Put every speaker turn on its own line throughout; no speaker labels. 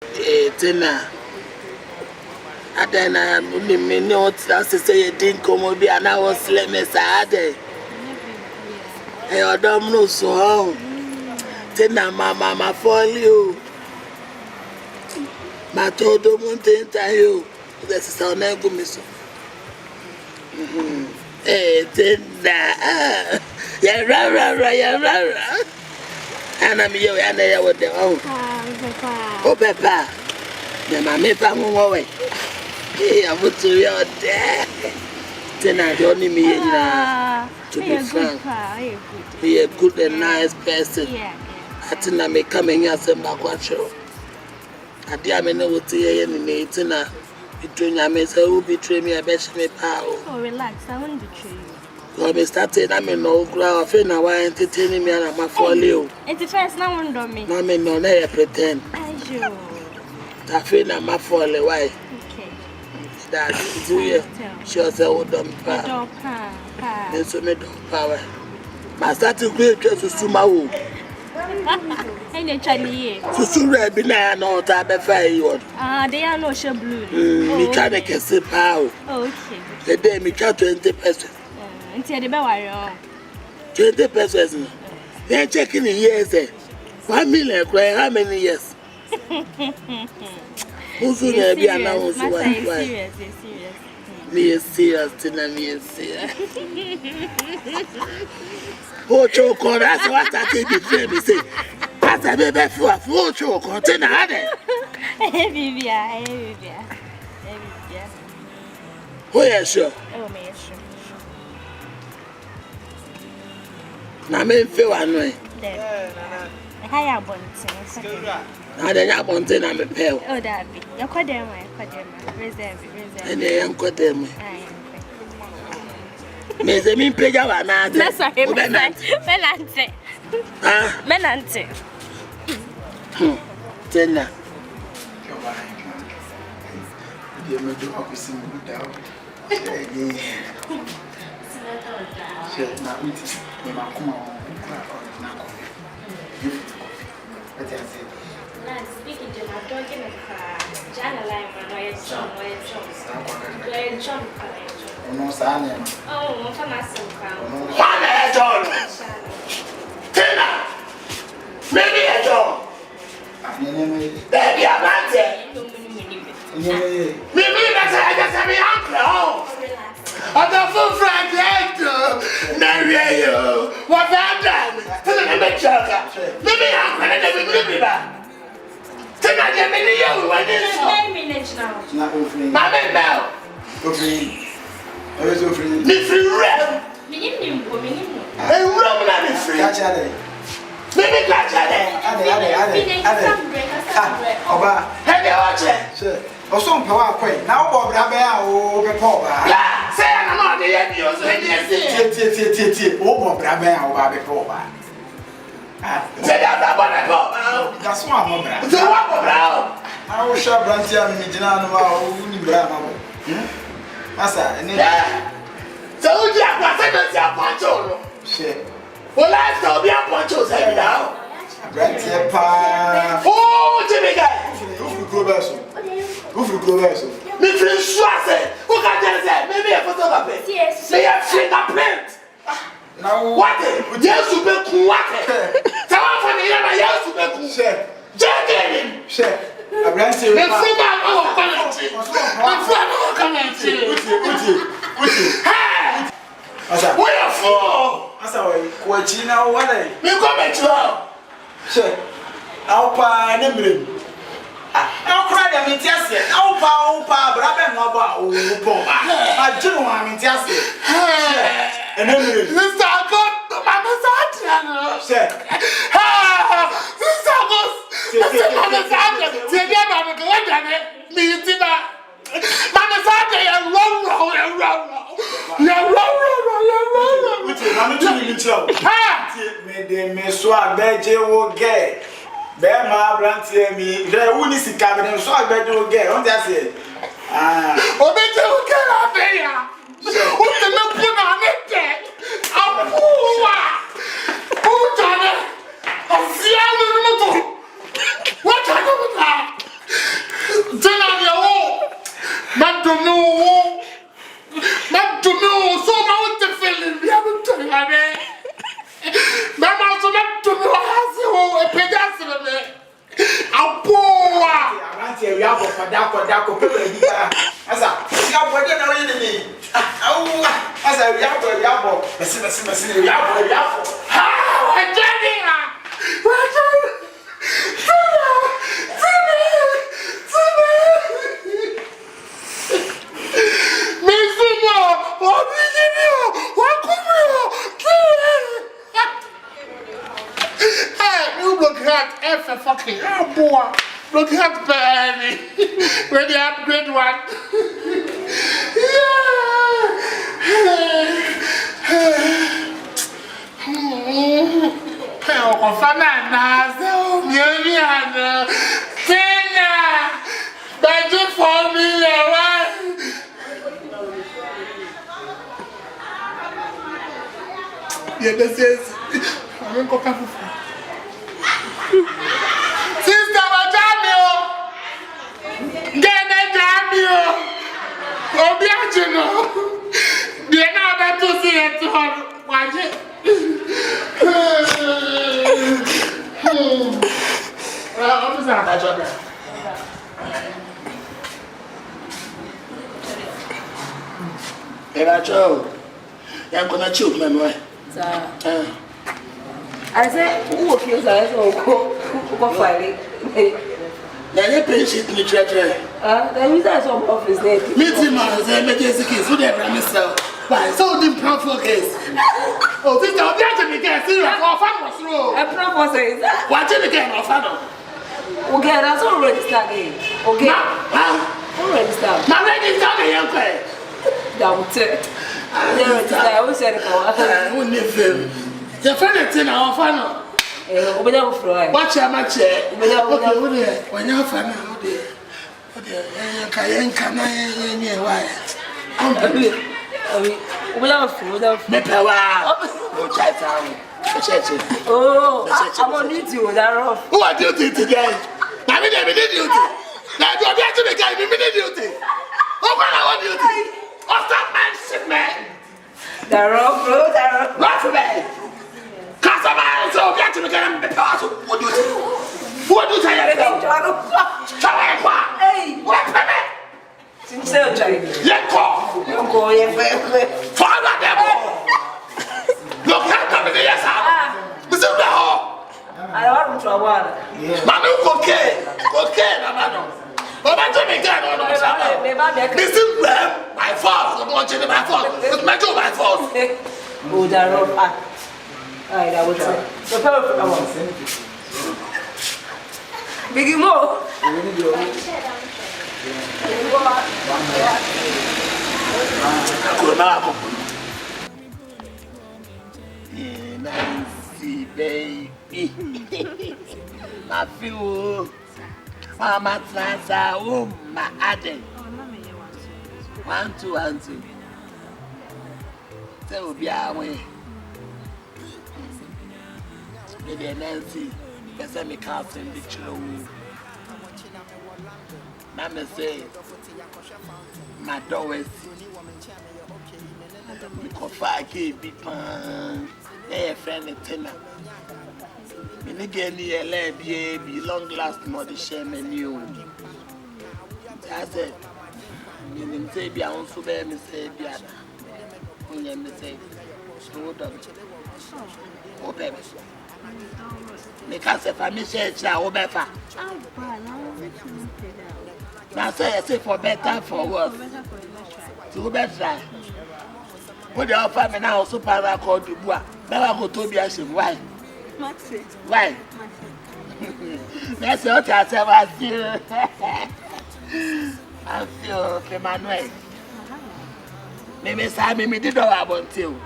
Tina. Adena muni mini otla se say din komo bi ana was let me say hey odom no so Tina mama for you ma todo munte ntayo the sister na go me so Tina ya ra ana mi yo ana ya wo de o papa the mama pa mo we I'm not too young. Then I don't need me to be frank. Be a good and nice person. I think I may come in here and say, Makwacho. I dear me know what to hear in me. Tina, between your mess, who betray me, I bet me power.
Oh, relax, I won't betray you.
Well, me started, I mean, no crowd. I feel now I entertaining me and I'm a for you.
It's the first now one do me.
No, me no, I pretend. I feel I'm a for why. That is real. She was a wood on power. There's so many power. My starting great just to Sumawu.
And the Chinese.
So soon, I've been there, no time before you.
They are no show blue.
Me can't get a power.
Okay.
The day me charge 20%.
Until the bell
20%. They're checking in years. 1 million, how many years? Who's going to be announced? Why? Me is serious, Tina, me is serious. Oh, choke on, that's what I take the train. Me say, that's a baby for a full choke on, Tina, had it. Oh, yeah, sure.
Oh, me, sure.
Now, me feel one way.
Hi, Bonnie.
Now, then, I want to name a pale.
Oh, that be. You're quite damn reserve.
And I am quite them. May they mean pay our another?
That's why Menante.
Ah,
Menante.
Tina.
You may do up with some good out. Now, it is my come on.
Speaking to my dog in the car, Jana Lime,
No, son.
oh, for myself.
One head on. Tina. Maybe a dog. There be a man there. Maybe that's I just have me uncle. I don't feel frank yet. Marry you. What have done? Maybe I'm going to be back. Tina, get me the young one. Mamma now. If you read, and Roman and free. Maybe catch it.
Or some power quay. Now, Bob Rabia or Papa.
Say, I'm not the end.
Oh, Bob Rabia or Baby Papa.
Say that,
that's one more.
so what about?
I will shop Brantia and Mijana or Brahma. Massa, and
so you have Poncho. Well, I saw the Poncho say now.
Brantia pa.
Oh, Jimmy guy. Who go back? Me feel sure. Who can just say maybe a photography? Yes. Say a fingerprint.
Now
what? Yes, you be cool. Someone from the area, yes, you be cool. Jackie.
A Brantia.
The football hey! We are full.
I saw what you know what I
come at you.
I'll buy a I'll cry them in Tessie. I'll buy, but I've been about I do want in Tessie. And then
Mr. God, Mama's out. Mama's
Bema Brantia me, there wouldn't see cabinet, so I bet you get on that.
Obey you, get out there. What's the look on it? I'm poor. Who's done it? I'm seeing what I do with that.
dako pepe bi ka asa ya bo de na we ni asa ya bo mesi ya bo ha wa jani ha wa jani
Look at F fucking boy. Look at Benny. When you upgrade one. Sister, what jamio? Get a jamio. Obiachino. The another to see it to her. Watch it. What was that?
I'm gonna choke my boy.
I said, who feels like go fighting?
Then you pay shit in the church.
The reason I saw office there.
Meeting man, say emergency case. Who they promise sir? Why? So the proper case. Oh, this is the me can see your fan was slow.
A proper says,
Watch it again, or fan.
okay, that's already started. Okay, already started.
My ready start the young guy.
Down to I always said,
I wouldn't film. The friend in our fan. Watch your match. Okay, when you're fan, why?
I'm on YouTube, that
who are duty today? I mean, duty. Now, you are to the guy, duty. Open our duty. What's that man, shit, man?
the rock.
Not for me. Customer, so get to the guy, the person. What do you say? What do you say? Hey, what for me? Let go. Father, devil. Look at the yes, Mr. Beho.
I don't know what.
Manu, okay, Manu. But I don't make that. This is my fault. I'm watching my fault. It's my fault.
Oh, the rock. I would say. The perfect. Biggie more.
Nancy, baby. I feel Mama Transa, my Adel. 1, 2, 1, 2. That will be our way. Maybe Nancy, that's me casting the children. Mama say, my door is Komfo be pan. Hey, friend, and tenor. Me get me a baby, long last mother share menu. I said, me say be on so be me say be ada. Onye me say, so do. O baby. Me can say for me share cha o be fa. Now say for better for worse. To be try. What the offer me now so para call Dubois. Never go to be ashamed. Why? Why? That's what I said. I feel okay, Manuel. Maybe Sammy me did all about you.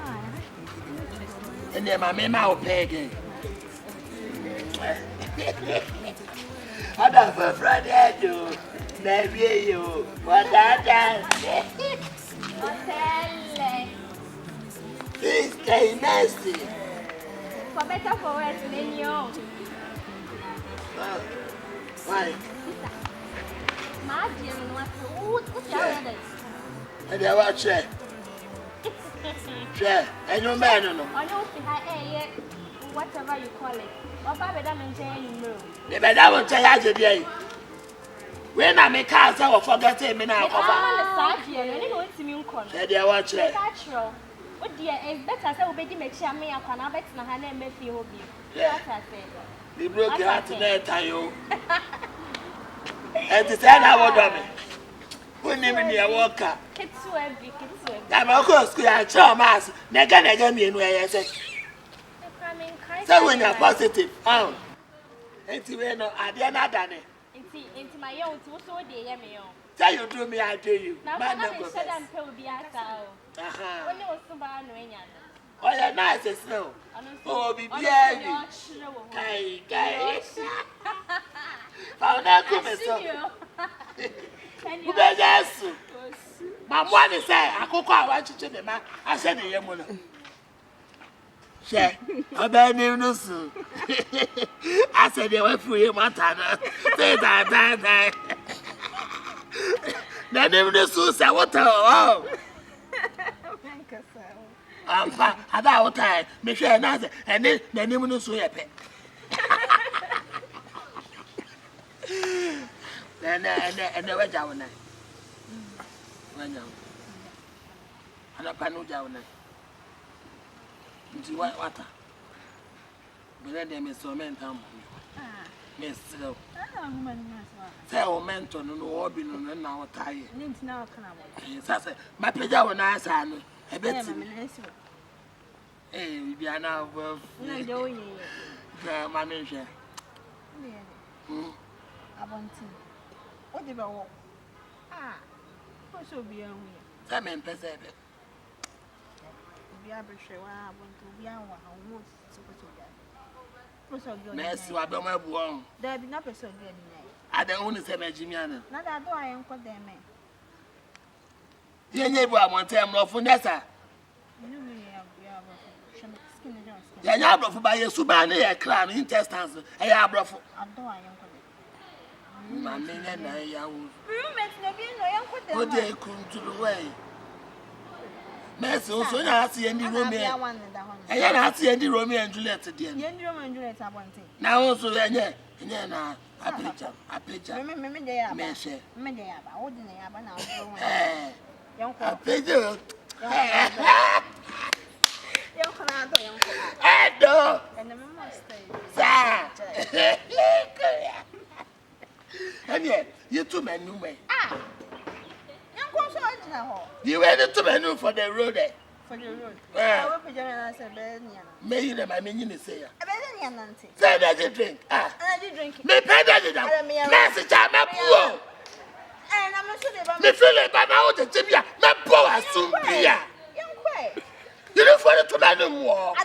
And then my mama will pay again. What up for Friday, you? Maybe you. What that?
Oteele.
This guy nasty.
For better for worse, then you.
Why?
My dear, what's your other?
And I watch it. Share. And no man, no.
I know whatever you call it. What about them and saying you know?
The better will tell you today. When I make cars, I will forget him in our
I'm on the side here. You know, it's me.
Said you watch it.
Natural. Oh dear, it's better say obedi make sure me akwana bet na ha na me fie ho bi. What I say.
The broken heart tonight ayo. And to say na what do me. When name me walker.
Kitsu every.
I'm of course school and show mass. Nega me no say. So when you're positive, and we know I dare not done it.
Into my own to so dey hear me on.
Say you do me, I do you.
Now
Man
I
no go
said I'm tell be asa. When you was somebody no enya.
Oh, you're nice as snow. Oh, be behind you. Guy. Found out come so. Who be just? My one is say I cook I want you to the man. I said the yemono. She, I bet you no soon. I said they were for you, Montana. Say that. Then even the soon say what? Oh. I don't time. Me share another, and then the name of the so happy. Then the way down. And a panu down. Into white water. But then they may so mental. Miss Slow. Say, oh, mental, no orbin, and now tie.
Now come
Yes, my pleasure when I say, I bet. Eh, we are now above.
no doing
My measure.
I want to. What did I want? What should be on me?
Some men perceive it.
Be able to show I want to be on almost supposed to be.
Merci, I don't have one.
There be no person good.
I don't want to say my Jimiana.
Not that I am called them.
You never want to tell me for Nessa. You have brought by your Subana, a crown intestines, a yabrough. My men and I would they come to the way. Merci, also not see any Romeo. I not see any Romeo and Juliet again. Now also, a picture.
Remember, they are
Messi.
Maybe I wouldn't have now.
A picture. No.
And the mama
Sir. And yet, you two men knew me. You were the two men for the road.
For the road.
Well, may you never mean you say. Say that you drink.
I did drink.
Me pay that. Message, I'm a poor.
And I'm not sure about
Me feel it, but now the Tibia, my poor, soon be. You don't want to do that no more.
I